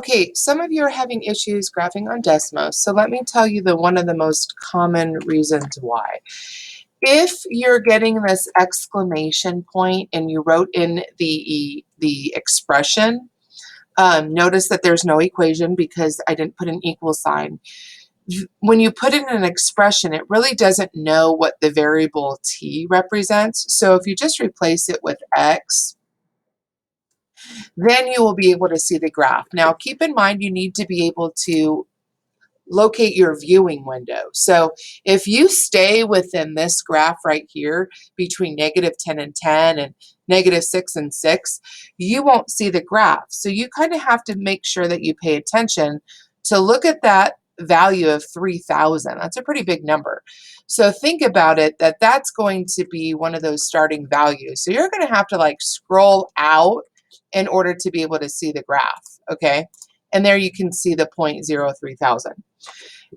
Okay, some of you are having issues graphing on Desmos, so let me tell you one of the most common reasons why. If you're getting this exclamation point and you wrote in the expression, notice that there's no equation because I didn't put an equal sign. When you put in an expression, it really doesn't know what the variable t represents. So if you just replace it with x, then you will be able to see the graph. Now, keep in mind you need to be able to locate your viewing window. So if you stay within this graph right here between -10 and 10 and -6 and 6, you won't see the graph. So you kind of have to make sure that you pay attention to look at that value of 3,000. That's a pretty big number. So think about it that that's going to be one of those starting values. So you're going to have to like scroll out in order to be able to see the graph, okay? And there you can see the 0.03,000.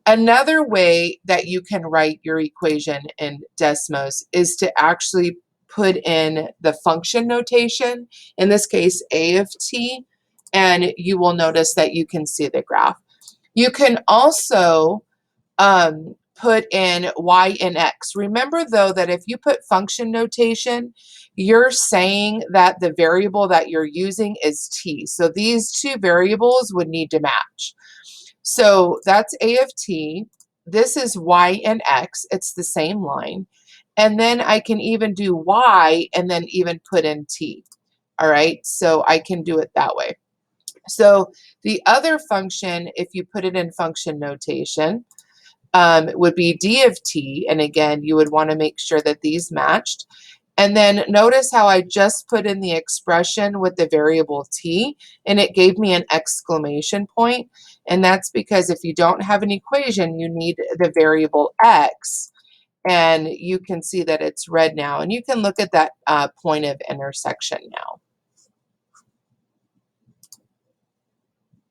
Another way that you can write your equation in Desmos is to actually put in the function notation, in this case a of t, and you will notice that you can see the graph. You can also put in y and x. Remember though that if you put function notation, you're saying that the variable that you're using is t. So these two variables would need to match. So that's a of t. This is y and x. It's the same line. And then I can even do y and then even put in t. All right, so I can do it that way. So the other function, if you put it in function notation, would be d of t. And again, you would want to make sure that these matched. And then notice how I just put in the expression with the variable t, and it gave me an exclamation point. And that's because if you don't have an equation, you need the variable x. And you can see that it's red now. And you can look at that point of intersection now.